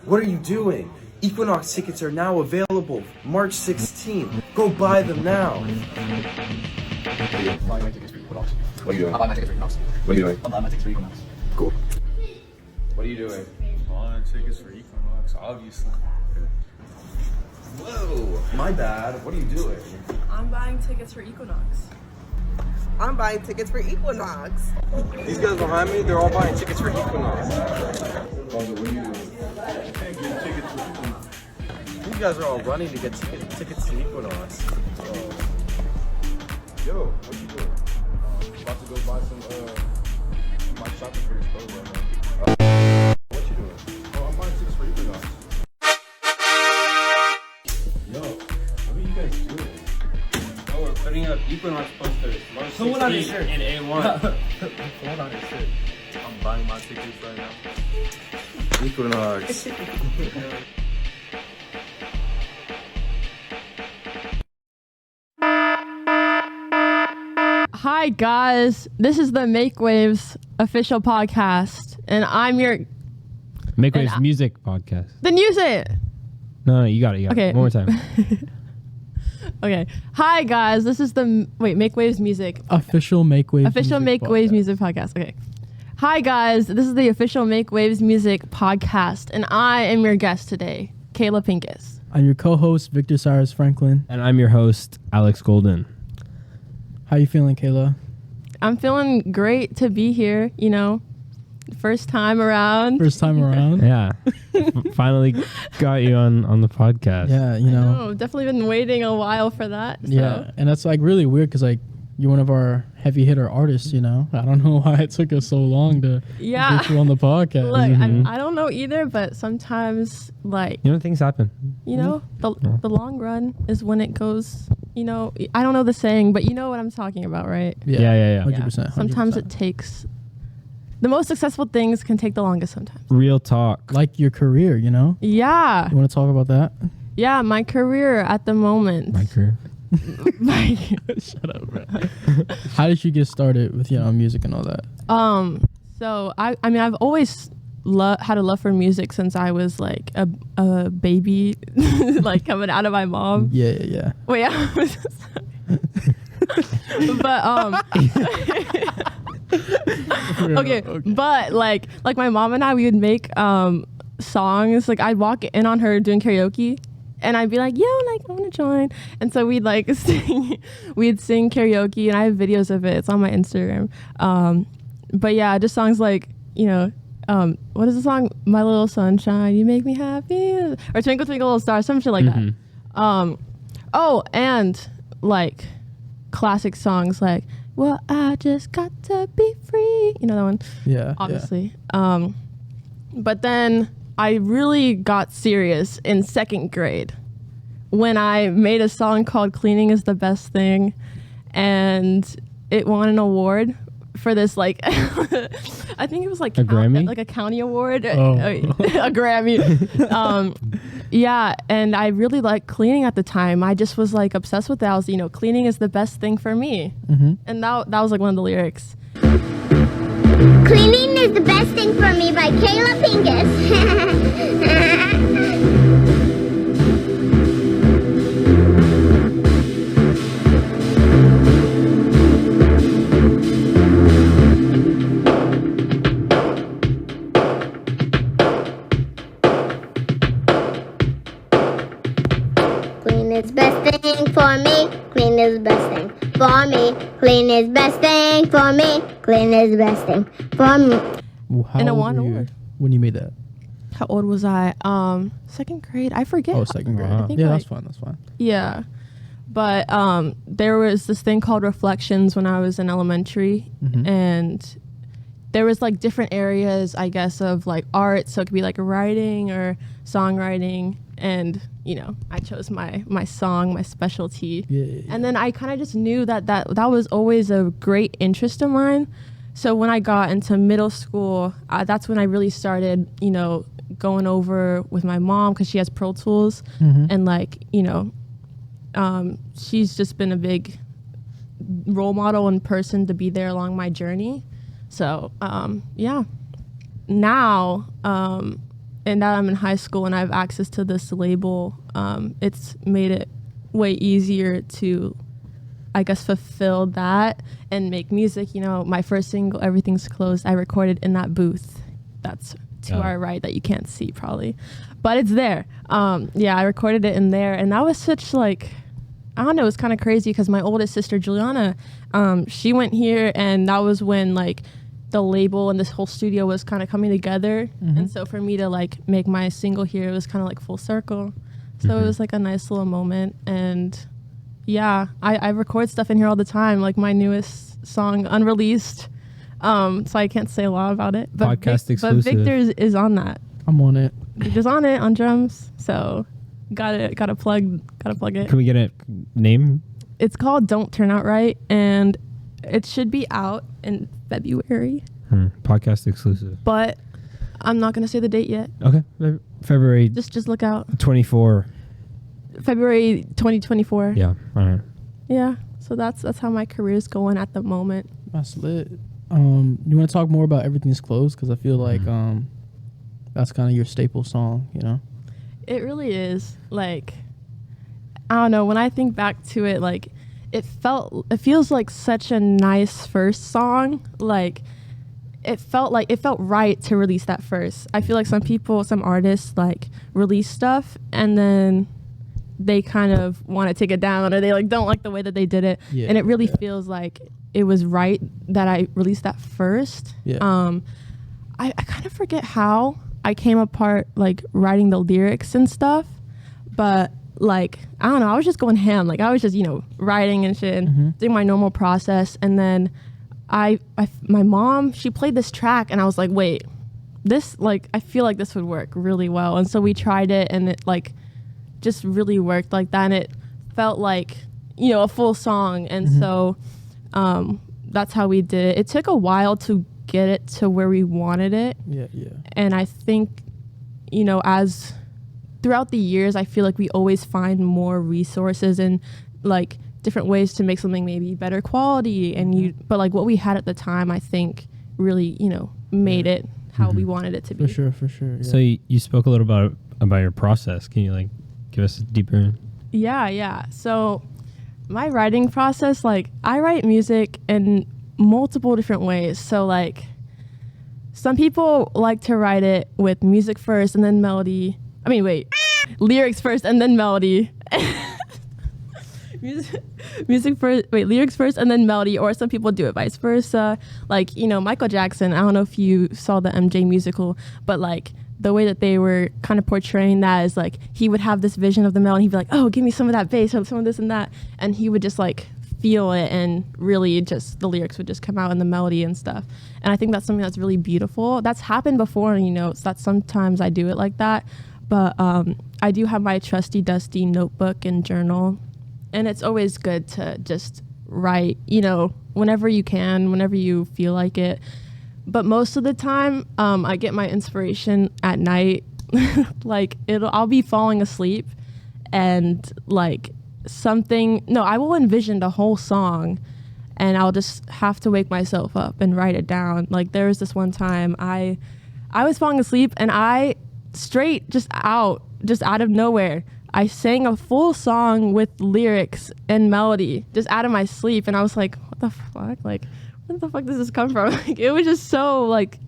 What are you doing? Equinox tickets are now available. March 16th. Go buy them now. Buying my tickets for Equinox. What are you doing? I'm buying my tickets for Equinox. What are you doing? I'm buying my tickets for Equinox. Cool. What are you doing? Buying tickets for Equinox, obviously. Whoa, my bad. What are you doing? I'm buying tickets for Equinox. I'm buying tickets for Equinox. These guys behind me, they're all buying tickets for Equinox. What are you doing? Getting tickets for Equinox. You guys are all running to get tickets to Equinox. Yo, what you doing? About to go buy some, my shopping for this clothes right now. What you doing? Oh, I'm buying tickets for Equinox. Yo, what are you guys doing? Oh, we're putting up Equinox posters. March 16th and A1. Hold on, shit. I'm buying my tickets right now. Equinox. Hi guys, this is the Make Waves official podcast, and I'm your. Make Waves Music Podcast. Then use it. No, you got it. Okay. One more time. Okay. Hi guys, this is the Make Waves Music Official Make Waves official Music Make Waves Podcast. Music podcast. Okay. Hi guys, this is the official Make Waves Music podcast, and I am your guest today, Kayla Pincus. I'm your co-host, Victor Cyrus Franklin. And I'm your host, Alex Golden. How you feeling, Kayla? I'm feeling great to be here. You know, first time around. First time around? Yeah. Finally got you on the podcast. Yeah, you know. Oh, definitely been waiting a while for that. So. Yeah, and that's like really weird because like you're one of our heavy hitter artists, you know. I don't know why it took us so long to Yeah. get you on the podcast. Look, Mhm. I don't know either, but sometimes, like, You know, things happen. you know, the long run is when it goes, you know, I don't know the saying, but you know what I'm talking about, right? Yeah. 100%. Sometimes it takes, the most successful things can take the longest sometimes. Real talk. Like your career, you know. Yeah. You want to talk about that? Yeah, my career at the moment. My career. Shut up, bro. How did you get started with music and all that? So I mean, I've always had a love for music since I was like a baby, like coming out of my mom. Yeah. Wait, I was but okay, but like my mom and I, we would make songs. Like I'd walk in on her doing karaoke, and I'd be like, "Yo, like I want to join." And so we'd like we'd sing karaoke, and I have videos of it. It's on my Instagram. But yeah, just songs like what is the song? My Little Sunshine, You Make Me Happy, or Twinkle Twinkle Little Star, some shit like that. Oh, and like classic songs like Well, I Just Got to Be Free. You know that one? Yeah. Obviously. But then I really got serious in second grade when I made a song called Cleaning is the Best Thing, and it won an award for this, like, I think it was like a Grammy? like a county award, Oh. a Grammy. Yeah, and I really liked cleaning at the time. I just was like obsessed with that. I was, cleaning is the best thing for me. And that was like one of the lyrics. Cleaning is the best thing for me by Kayla Pincus. Clean is best thing for me. Clean is best thing for me. Clean is best thing for me. Clean is best thing for me. Well, how And it old won were you award. when you made that? How old was I? Second grade. I forget. Oh, second grade. Wow. I think Yeah, like- that's fine. Yeah. But there was this thing called Reflections when I was in elementary, and there was like different areas, I guess, of like art. So it could be like writing or songwriting, and I chose my song, my specialty. Yeah. And then I kind of just knew that was always a great interest of mine. So when I got into middle school, that's when I really started, going over with my mom because she has Pro Tools, and like, she's just been a big role model and person to be there along my journey. So, yeah. Now, and now I'm in high school and I have access to this label, it's made it way easier to, I guess, fulfill that and make music. You know, my first single, Everything's Closed, I recorded in that booth. That's to our right that you can't see probably, but it's there. Yeah, I recorded it in there, and that was such like, I don't know, it was kind of crazy because my oldest sister Juliana, she went here, and that was when like the label and this whole studio was kind of coming together. And so for me to like make my single here, it was kind of like full circle. So it was like a nice little moment. And yeah, I record stuff in here all the time, like my newest song, unreleased. So I can't say a lot about it. But Podcast exclusive. But Victor is on that. I'm on it. Victor's on it on drums. So gotta plug it. Can we get a name? It's called Don't Turn Out Right, and it should be out in February. Podcast exclusive. But I'm not gonna say the date yet. Okay. February Just look out. 24. February 2024. Yeah. All right. Yeah. So that's how my career is going at the moment. That's lit. You want to talk more about Everything's Closed? Because I feel like that's kind of your staple song, you know? It really is. Like, I don't know, when I think back to it, like it feels like such a nice first song. Like it felt right to release that first. I feel like some artists like release stuff and then they kind of want to take it down, or they like don't like the way that they did it. Yeah, and it really feels like it was right that I released that first. Yeah. I kind of forget how I came apart like writing the lyrics and stuff, but like I don't know, I was just going ham. Like I was just, you know, writing and shit and doing my normal process. And then my mom, she played this track and I was like, wait, this, like, I feel like this would work really well. And so we tried it and it like just really worked like that. And it felt like, you know, a full song. And so that's how we did it. It took a while to get it to where we wanted it. Yeah. And I think, you know, as throughout the years, I feel like we always find more resources and like different ways to make something maybe better quality. But like what we had at the time, I think really, you know, made it how we wanted it to be. For sure. Yeah. So you spoke a little about your process. Can you like give us a deeper? Yeah. So my writing process, like I write music in multiple different ways. So like some people like to write it with music first and then melody. I mean, wait, lyrics first and then melody. Lyrics first and then melody, or some people do it vice versa. Like, you know, Michael Jackson, I don't know if you saw the MJ musical, but like the way that they were kind of portraying that is like he would have this vision of the melody, he'd be like, oh, give me some of that bass or some of this and that, and he would just like feel it, and really just the lyrics would just come out in the melody and stuff. And I think that's something that's really beautiful. That's happened before, and you know, it's that sometimes I do it like that. But I do have my trusty dusty notebook and journal, and it's always good to just write, you know, whenever you can, whenever you feel like it. But most of the time, I get my inspiration at night. Like I'll be falling asleep, and like I will envision the whole song, and I'll just have to wake myself up and write it down. Like there was this one time I was falling asleep, and I just out of nowhere, I sang a full song with lyrics and melody just out of my sleep. And I was like, what the fuck? Like, where the fuck does this come from? Like, it was just so like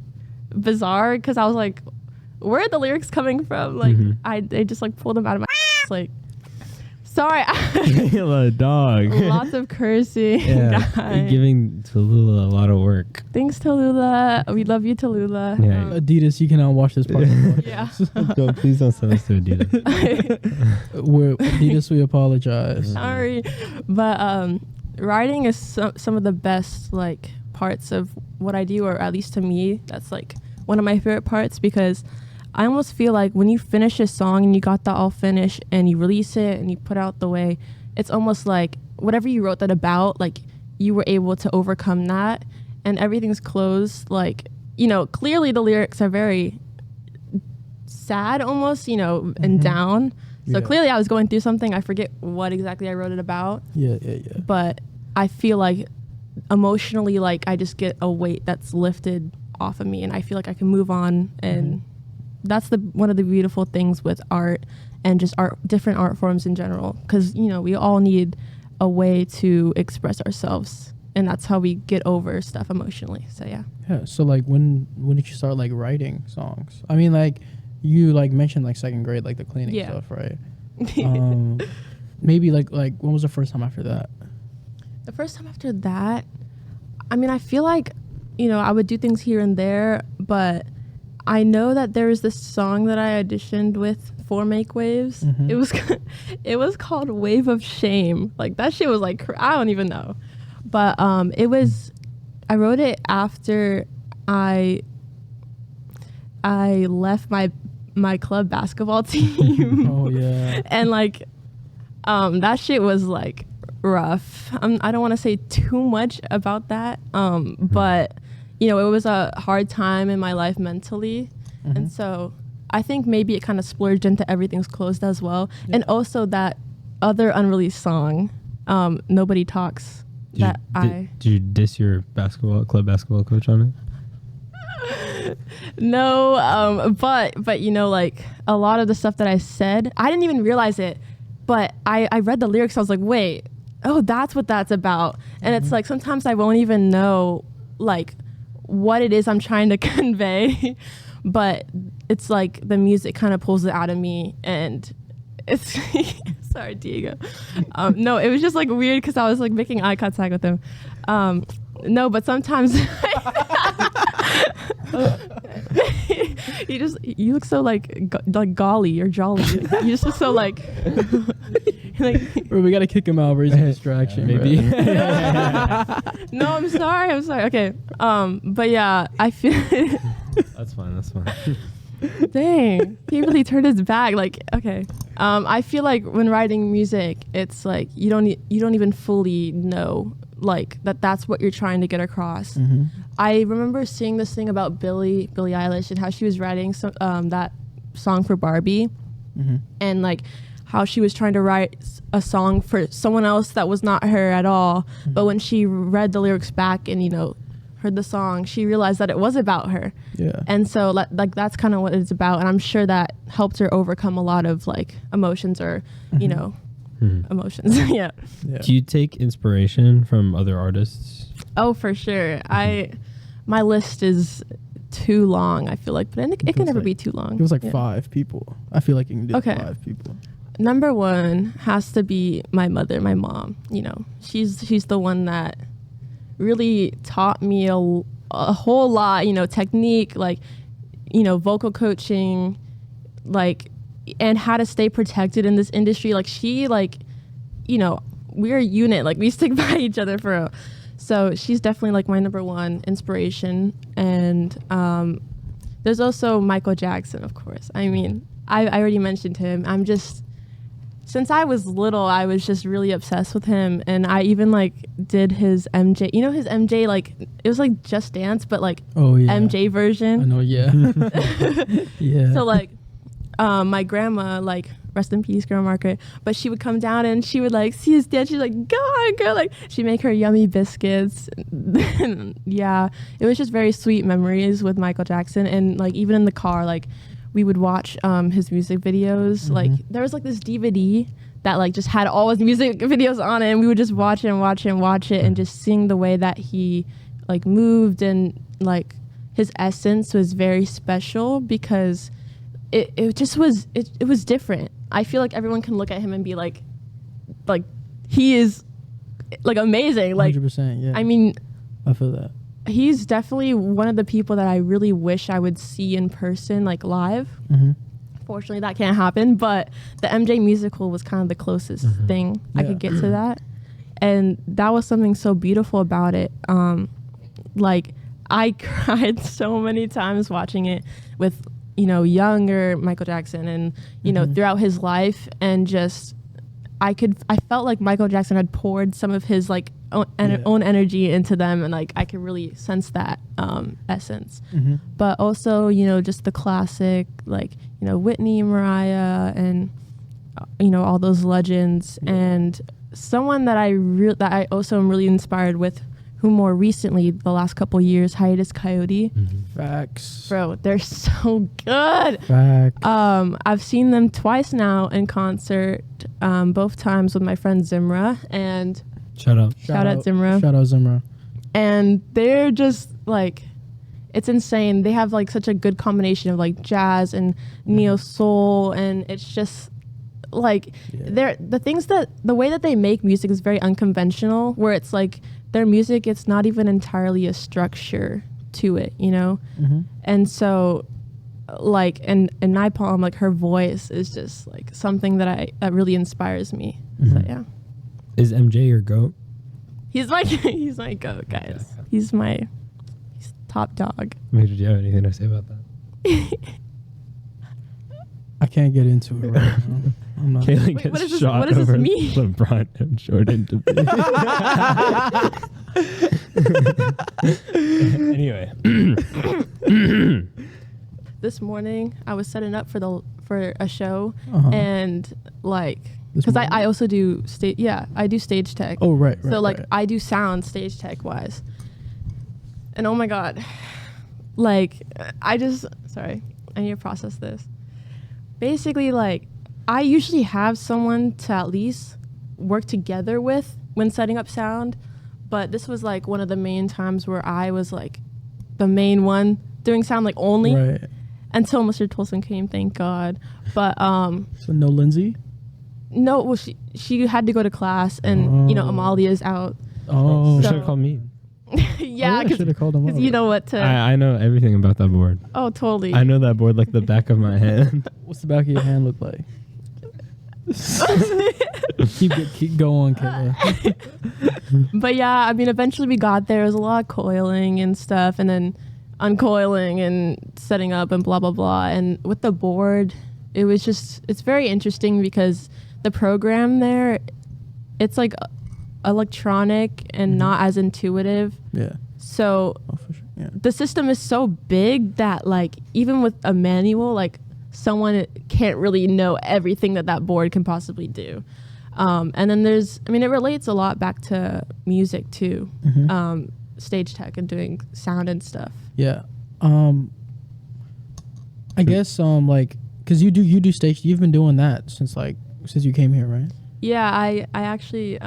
bizarre, because I was like, where are the lyrics coming from? Like they just like pulled them out of my ass. Like, sorry. Kayla, dog. Lots of cursing. Yeah, guys. giving Tallulah a lot of work. Thanks, Tallulah. We love you, Tallulah. Yeah. Adidas, you cannot watch this podcast. Yeah. Please don't send us to Adidas. Adidas, we apologize. Sorry. But writing is some of the best like parts of what I do, or at least to me, that's like one of my favorite parts, because I almost feel like when you finish a song and you got that all finished and you release it and you put out the way, it's almost like whatever you wrote that about, like you were able to overcome that, and everything's closed. Like, you know, clearly the lyrics are very sad almost, you know, and down. So clearly I was going through something. I forget what exactly I wrote it about. Yeah. But I feel like emotionally, like I just get a weight that's lifted off of me, and I feel like I can move on and that's one of the beautiful things with art and just different art forms in general, because we all need a way to express ourselves, and that's how we get over stuff emotionally. So yeah. So like when did you start like writing songs? I mean, like you like mentioned like second grade, like the cleaning stuff, right? Maybe like when was the first time after that? The first time after that, I mean, I feel like I would do things here and there, but I know that there was this song that I auditioned with for Make Waves. It was called Wave of Shame. Like that shit was like, I don't even know. But I wrote it after I left my club basketball team. Oh yeah. And like that shit was like rough. I don't want to say too much about that. But it was a hard time in my life mentally. And so I think maybe it kind of splurged into Everything's Closed as well. Yeah. And also that other unreleased song, Nobody Talks. Did you diss your club basketball coach on it? No, but like a lot of the stuff that I said, I didn't even realize it. But I read the lyrics, I was like, wait, oh, that's what that's about. And it's like sometimes I won't even know like what it is I'm trying to convey, but it's like the music kind of pulls it out of me, and it's sorry, Diego. No, it was just like weird because I was like making eye contact with him. No, but sometimes you look so like golly or jolly. You just look so like Bro, we gotta kick him out. Where he's a distraction, maybe. No, I'm sorry. Okay. But yeah, I feel. That's fine. Dang, he really turned his back. Like, okay. I feel like when writing music, it's like you don't even fully know like that's what you're trying to get across. I remember seeing this thing about Billie Eilish and how she was writing that song for Barbie, and like how she was trying to write a song for someone else that was not her at all. But when she read the lyrics back and heard the song, she realized that it was about her. Yeah. And so like that's kind of what it's about, and I'm sure that helped her overcome a lot of like emotions or emotions. Yeah. Do you take inspiration from other artists? Oh, for sure. My list is too long, I feel like, but it can never be too long. It was like 5 people. I feel like you can do 5 people. Number 1 has to be my mother, my mom. She's the one that really taught me a whole lot, technique, like, vocal coaching, like, and how to stay protected in this industry. Like she, like, we're a unit, like we stick by each other for real. So she's definitely like my number 1 inspiration. And there's also Michael Jackson, of course. I mean, I already mentioned him. Since I was little, I was just really obsessed with him. And I even like did his MJ, his MJ, like it was like Just Dance, but like MJ version. I know, yeah. Yeah. So like my grandma, like rest in peace, Grandma Margaret, but she would come down and she would like see his dance. She's like, go on, girl. Like she'd make her yummy biscuits. Yeah, it was just very sweet memories with Michael Jackson. And like even in the car, like we would watch his music videos. Like there was like this DVD that like just had all his music videos on it, and we would just watch it and just sing the way that he like moved, and like his essence was very special because it just was it was different. I feel like everyone can look at him and be like he is like amazing. Like 100%, yeah. I mean, I feel that. He's definitely one of the people that I really wish I would see in person, like live. Fortunately, that can't happen, but the MJ musical was kind of the closest thing I could get to that. And that was something so beautiful about it. Like, I cried so many times watching it with, younger Michael Jackson and, throughout his life. And just, I felt like Michael Jackson had poured some of his, like, own energy into them, and like I could really sense that essence. But also just the classic, like Whitney, Mariah, and all those legends. And someone that I also am really inspired with who more recently, the last couple years, Hiatus Coyote. Facts. Bro, they're so good. Facts. I've seen them twice now in concert, both times with my friend Zimra, and Shut up. shout out Zimra. Shout out Zimra. And they're just like, it's insane. They have like such a good combination of like jazz and neo soul, and it's just like they're the way that they make music is very unconventional, where it's like their music, it's not even entirely a structure to it, you know? And so like and Napalm, like her voice is just like something that really inspires me. So yeah. Is MJ your goat? He's my goat, guys. He's top dog. Did you have anything to say about that? I can't get into it right now. I'm not. Kayla Wait, gets what is this- shot what does this over mean? LeBron and Jordan to be. Anyway. This morning I was setting up for a show, and like This because morning? I also do I do stage tech. Oh, right. So like right. I do sound stage tech wise, and oh my god, like I need to process this. Basically, like I usually have someone to at least work together with when setting up sound, but this was like one of the main times where I was like the main one doing sound, like only Right. until Mr. Tolson came, thank God. But So no Lindsay? no, well she had to go to class, and you know Amalia's out. Oh. You So- should have called me. Yeah, I should have called him because you know what to. I know everything about that board. Oh, totally. I know that board like the back of my hand. What's the back of your hand look like? keep going, Kayla. But yeah, I mean, eventually we got there. There was a lot of coiling and stuff, and then uncoiling and setting up and blah blah blah. And with the board, it's very interesting because the program there, it's like electronic and not as intuitive. Yeah. So Oh, for sure. Yeah. the system is so big that like even with a manual, like someone can't really know everything that board can possibly do. And then it relates a lot back to music too, stage tech and doing sound and stuff. Yeah. I guess like because you do stage, you've been doing that since you came here, right? Yeah, I actually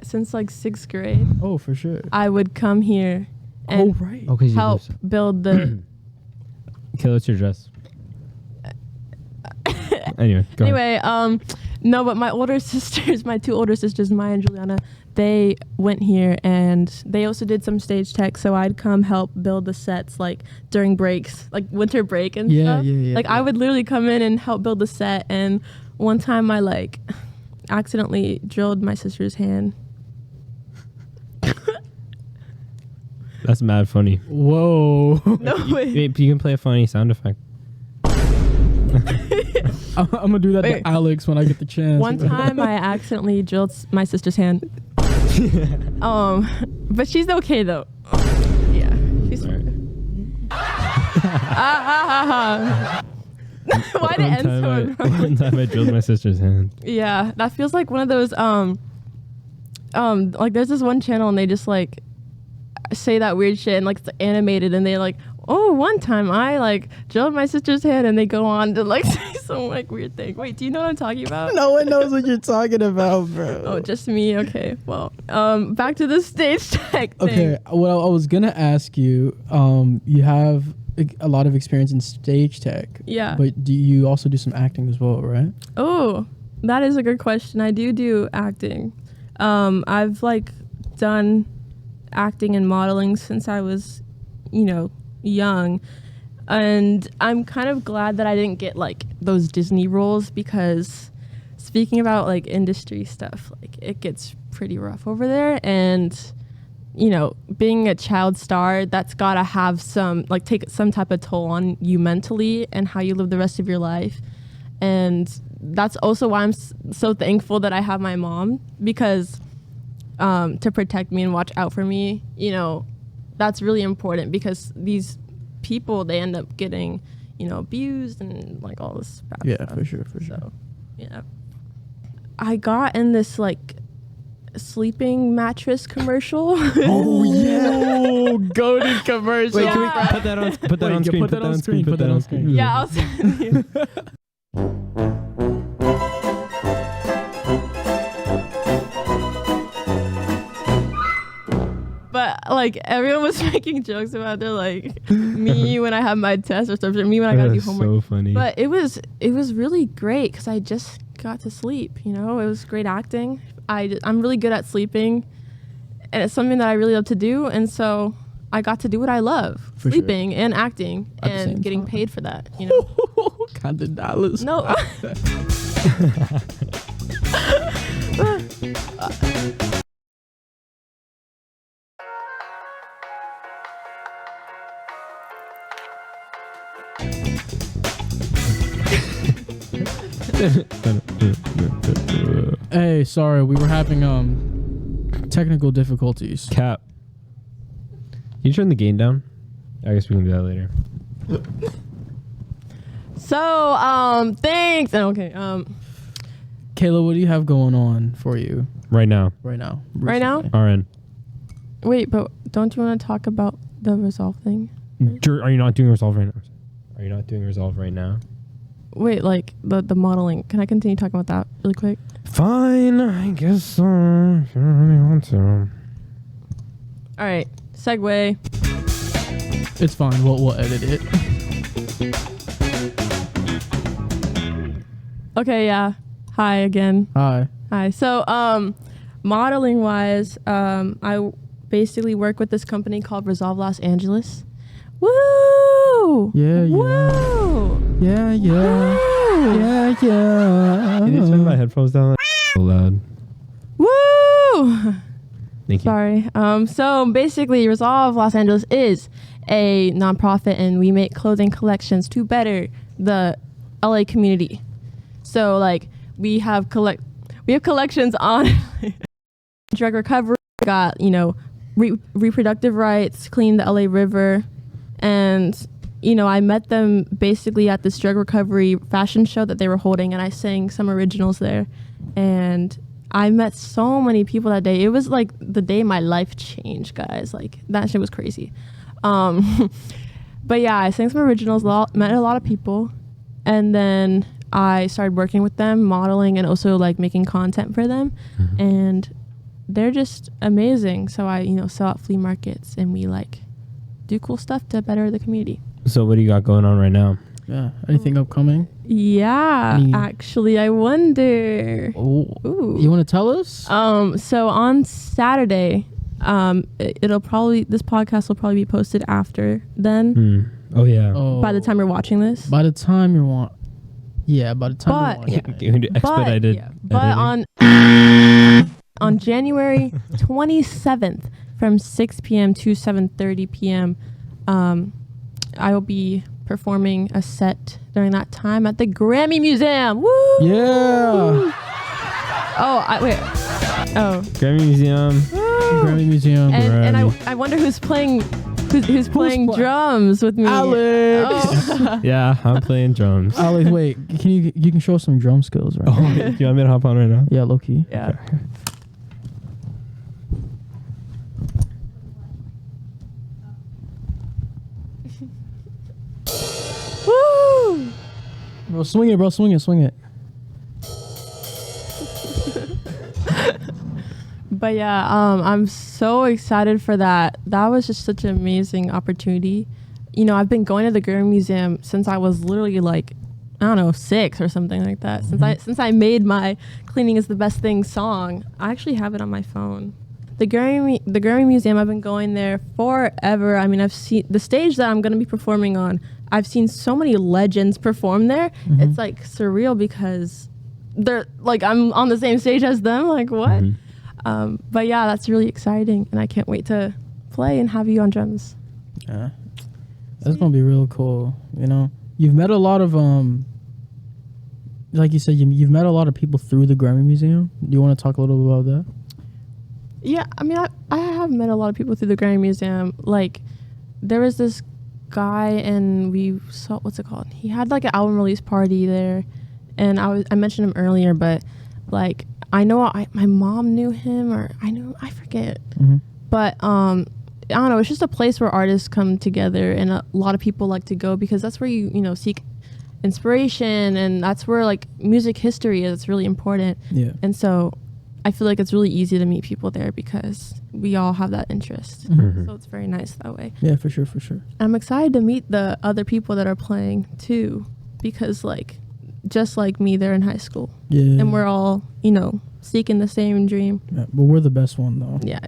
since like 6th grade, Oh, for sure. I would come here and Oh, right. Okay, help build the. Kayla, what's your dress? Anyway, go ahead. Anyway, no, but my two older sisters, Maya and Juliana, they went here and they also did some stage tech. So I'd come help build the sets like during breaks, like winter break and Yeah, stuff. yeah. Like I would literally come in and help build the set. And one time I like accidentally drilled my sister's hand. That's mad funny. Whoa. No way. Wait, you can play a funny sound effect. I'm gonna do that Wait. to Alex when I get the chance. One time I accidentally drilled my sister's hand. But she's okay though. Yeah, she's. Alright. Why did it end so abruptly? One time I drilled my sister's hand. Yeah, that feels like one of those like there's this one channel and they just like say that weird shit and like it's animated and they like, oh, one time I like drilled my sister's hand, and they go on to like say some like weird thing. Wait, do you know what I'm talking about? No one knows what you're talking about, bro. Oh, just me. Okay. Well, back to the stage tech thing. Okay, well, I was gonna ask you. You have a lot of experience in stage tech. Yeah. But do you also do some acting as well, right? Oh, that is a good question. I do acting. I've like done acting and modeling since I was, young. And I'm kind of glad that I didn't get like those Disney roles, because speaking about like industry stuff, like it gets pretty rough over there. And, being a child star, that's gotta have take some type of toll on you mentally and how you live the rest of your life. And that's also why I'm so thankful that I have my mom, because to protect me and watch out for me, that's really important, because these people, they end up getting, abused and like all this bad Yeah, stuff. for sure. So, yeah. I got in this like sleeping mattress commercial. Oh yeah, goated commercial. Wait, can we put that on? Put that on screen. Put that on screen. Put that on screen. Yeah, I'll send you. But like everyone was making jokes about their like me when I have my test or something, me when I gotta do That's homework. so funny. But it was really great because I just got to sleep. You know, it was great acting. I'm really good at sleeping, and it's something that I really love to do. And so I got to do what I love, For sleeping and acting, At the same and getting time. paid for that. You know, Count the dollars. no. Hey, sorry, we were having technical difficulties. Cap. Can you turn the gain down? I guess we can do that later. So thanks. Okay. Kayla, what do you have going on for you Right now. right now? Right now? recently? RN. Wait, but don't you want to talk about the resolve thing? Are you not doing Resolve right now? Are you not doing Resolve right now? Wait, like the modeling. Can I continue talking about that really quick? Fine, I guess so. If you don't really want to. All right. Segue. It's fine. We'll edit it. Okay, yeah. Hi again. Hi. Hi. So, modeling wise, I basically work with this company called Resolve Los Angeles. Woo! Yeah, yeah. Woo! Yeah, yeah. Woo! Yeah, yeah. Can you turn my headphones down so loud? Woo! Thank you. Sorry. So basically, Resolve Los Angeles is a nonprofit, and we make clothing collections to better the LA community. So like we have collections on drug recovery, got reproductive rights, clean the LA River, and I met them basically at this drug recovery fashion show that they were holding, and I sang some originals there, and I met so many people that day. It was like the day my life changed, guys. Like that shit was crazy. But yeah, I sang some originals, met a lot of people, and then I started working with them, modeling, and also like making content for them. Mm-hmm. And they're just amazing. So I, sell at flea markets, and we like do cool stuff to better the community. So what do you got going on right now? Yeah. Anything upcoming? Yeah, Any- actually, I wonder. Oh. Ooh. You want to tell us? So on Saturday, this podcast will probably be posted after then. Oh yeah. Oh. By the time you're watching this. By the time you're by the time But- you're watching it. Can we do expedited. But editing? on January 27th from 6 p.m. to 7:30 p.m., I will be performing a set during that time at the Grammy Museum. Woo! Yeah. Wait. Oh. Grammy Museum. Grammy Museum. And Grammy. I wonder who's playing drums with me. Alex. Oh. Yeah, I'm playing drums. Alex, wait. You can show us some drum skills, right? Oh, wait, do you want me to hop on right now? Yeah, low key. Yeah. Woo! Bro, swing it, bro. Swing it. But yeah, I'm so excited for that. That was just such an amazing opportunity. I've been going to the Grammy Museum since I was literally like, I don't know, 6 or something like that. Mm-hmm. Since I made my "Cleaning is the Best Thing" song. I actually have it on my phone. The Grammy Museum, I've been going there forever. I mean, I've seen the stage that I'm going to be performing on. I've seen so many legends perform there. Mm-hmm. It's like surreal because they're like, I'm on the same stage as them. Like, what? Mm-hmm. But yeah, that's really exciting, and I can't wait to play and have you on drums. Yeah. That's gonna be real cool. You've met a lot of like you said, you've met a lot of people through the Grammy Museum. Do you want to talk a little bit about that? Yeah, I mean, I have met a lot of people through the Grammy Museum. Like, there was this guy, and we saw, what's it called? He had like an album release party there, and I mentioned him earlier, but Like I know my mom knew him, or I forget. But I don't know. It's just a place where artists come together, and a lot of people like to go because that's where you seek inspiration, and that's where like music history is. It's really important. Yeah. And so I feel like it's really easy to meet people there because we all have that interest. So it's very nice that way. Yeah, for sure. I'm excited to meet the other people that are playing too, because like just like me, they're in high school. Yeah. And we're all, seeking the same dream. Yeah, but we're the best one though. Yeah,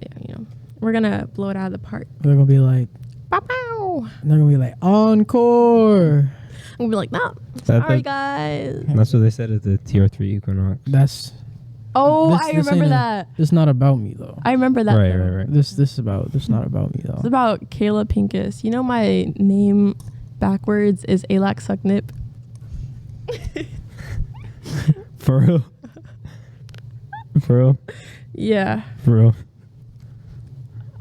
we're gonna blow it out of the park. They're gonna be like, Pow, pow. they're gonna be like, encore. We'll be like, no, That- sorry that- guys. That's what they said at the TR3 Equinox. That's. Oh, this I ain't remember that. It's not about me though. I remember that. Right, though. right, right. This not about me though. It's about Kayla Pincus. You know my name backwards is Alak Suknip. For real? For real? Yeah, For real?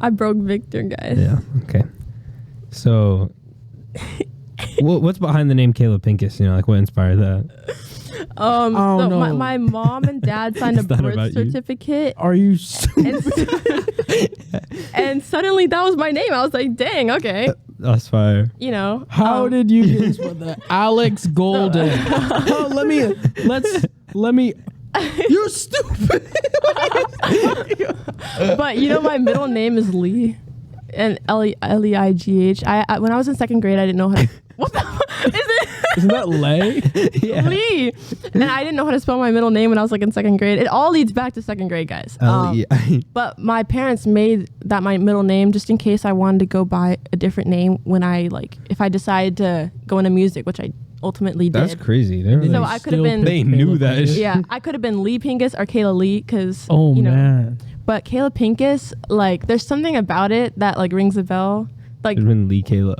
I broke Victor, guys. Yeah, okay. So, what's behind the name Kayla Pincus? Like what inspired that? Oh, So no. my mom and dad signed a It's not birth about you. certificate, Are you? and suddenly that was my name. I was like, dang, okay, That's fire. How did you get this one? The Alex Golden. Oh, let me. You're stupid. But my middle name is Lee, and Leigh. When I was in second grade, I didn't know how to. What the is it? Isn't that Lay? Yeah. Lee, and I didn't know how to spell my middle name when I was like in second grade. It all leads back to second grade, guys. But my parents made that my middle name just in case I wanted to go by a different name when if I decided to go into music, which I ultimately did. That's crazy. They So I could have been. They knew that. Yeah, I could have been Lee Pincus or Kayla Lee because. Oh man. But Kayla Pincus, there's something about it that rings a bell. It's been Lee Kayla.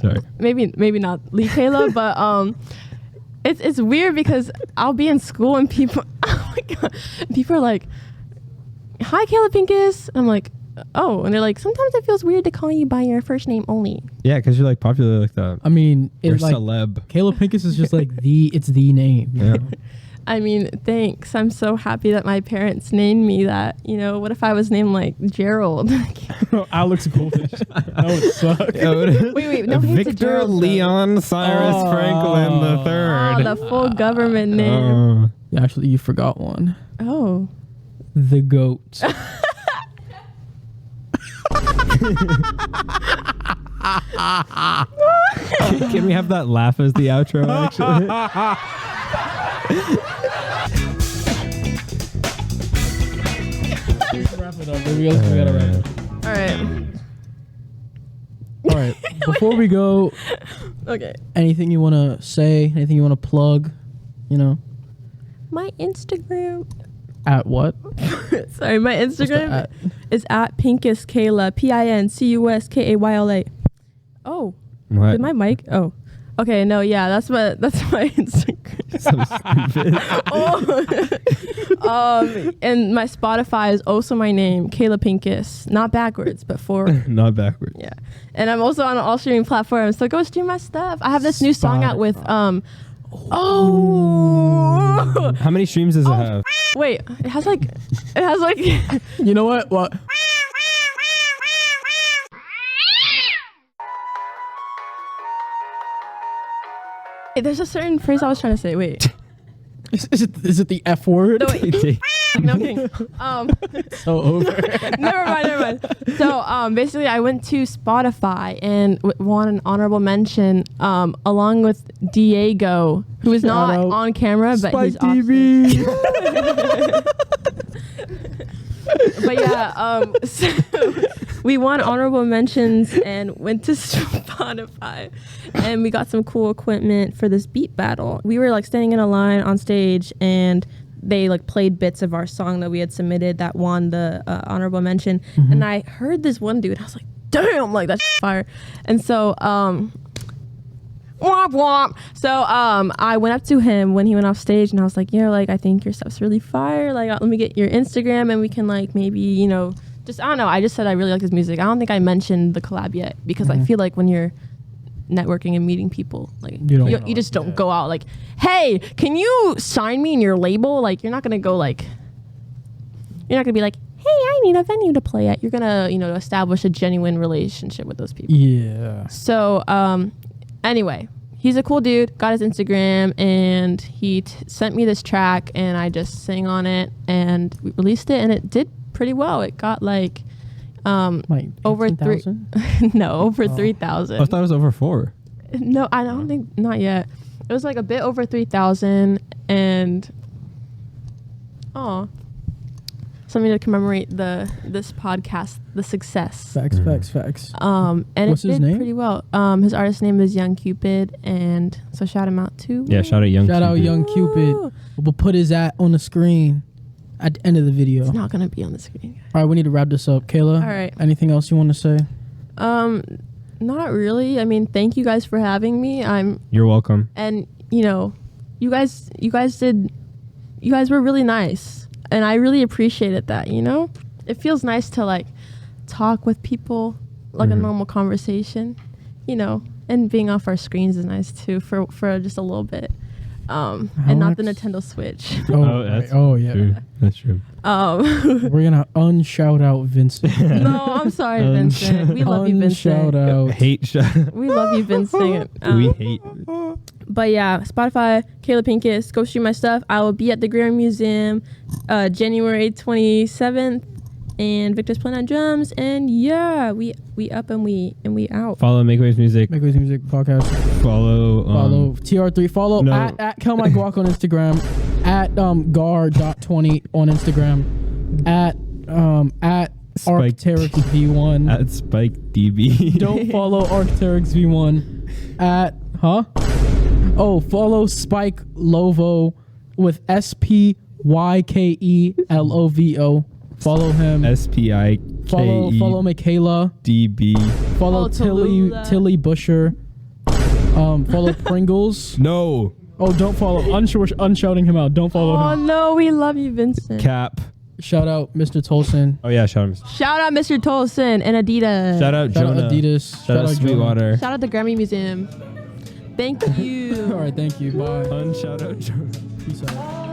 Sorry. Maybe not Lee Kayla, but it's weird because I'll be in school and people, oh my god, people are like, "Hi, Kayla Pincus." I'm like, "Oh," and they're like, "Sometimes it feels weird to call you by your first name only." Yeah, because you're popular like that. I mean, You're it's like celeb. Kayla Pincus is just it's the name. Yeah. I mean, thanks. I'm so happy that my parents named me that. What if I was named Gerald? Alex Golden. That would suck. Wait, no hate to Victor Gerald. Leon Cyrus Oh. Franklin Oh, III. the full government name. Actually, you forgot one. Oh. The goat. Can we have that laugh as the outro, actually? Wrap it up, baby. We gotta wrap it up. All right. All right. Before we go, Okay. anything you want to say? Anything you want to plug? My Instagram. At what? Sorry, my Instagram is at Pincus Kayla, PINCUSKAYLA. Oh, What? did my mic? Oh, okay. No, yeah, that's my Instagram. And my Spotify is also my name, Kayla Pincus, not backwards, but forward. Not backwards. Yeah, and I'm also on all streaming platforms, so go stream my stuff. I have this new song out with How many streams does it have? Wait, it has like You know what? What? there's a certain phrase I was trying to say. Wait. Is it the F word? No, wait. No kidding. So over. Never mind. So basically I went to Spotify and won an honorable mention along with Diego, who is Shout not out on camera, but Spike he's off TV. But yeah, so we won honorable mentions and went to Spotify, and we got some cool equipment for this beat battle. We were standing in a line on stage, and they played bits of our song that we had submitted that won the honorable mention. Mm-hmm. And I heard this one dude, I was like, damn, that's fire. And so womp womp. So I went up to him when he went off stage, and I was like, I think your stuff's really fire. Let me get your Instagram, and we can maybe just I don't know. I just said I really like his music. I don't think I mentioned the collab yet because I feel like when you're networking and meeting people. Like You don't- you just don't go out like, hey, can you sign me in your label? Like you're not gonna go like, you're not gonna be like, hey, I need a venue to play at. You're gonna, you know, establish a genuine relationship with those people. Yeah. So anyway, he's a cool dude. Got his Instagram, and he sent me this track, and I just sang on it, and we released it, and it did pretty well. It got like Like over 15,000? over I 3,000. thought it was over 4. No, I don't think, not yet. It was like a bit over 3,000, and something to commemorate this podcast, the success. Facts. And What's it his did name? pretty well. His artist name is Young Cupid, and so shout him out too. Yeah, shout out Young Shout out Cupid. Young Cupid. We'll put his on the screen at the end of the video. It's not gonna be on the screen. All right, we need to wrap this up. Kayla, All right. anything else you want to say? Not really. I mean, thank you guys for having me. You're welcome. And you know, you guys were really nice. And I really appreciated that, you know? It feels nice to like talk with people like a normal conversation, you know, and being off our screens is nice too for just a little bit. And not the much? Nintendo Switch. Yeah. True. That's true. We're gonna unshout out Vincent. No, I'm sorry, Vincent. We love you, Vincent. Unshout out. Hate shout. We love you, Vincent. We hate. But yeah, Spotify, Kayla Pincus, go stream my stuff. I will be at the Grammy Museum January 27th, and Victor's playing on drums. And yeah, we up and we out. Follow Make Waves Music. Make Waves Music Podcast. Follow. Follow TR3. Follow no. at Kel My Guac on Instagram. At gar.20 on Instagram. At Spike Arcteryx V1. At Spike DB. Don't follow Arcteryx V1. At follow Spike Lovo with SPYKELOVO. Follow him. SPIKE. Follow Michaela. DB. Follow Tallulah. Tilly Busher. Follow Pringles. No. Oh, don't follow. Unshouting him out. Don't follow Oh him. no, we love you, Vincent. Cap. Shout out Mr. Tolson. Oh yeah, shout out. Shout out Mr. Tolson and Adidas. Shout out Shout Jonah. out Adidas. Shout out Sweetwater. Shout out the Grammy Museum. Thank you. All right, thank you. Bye. Shout out Jonah. Peace out.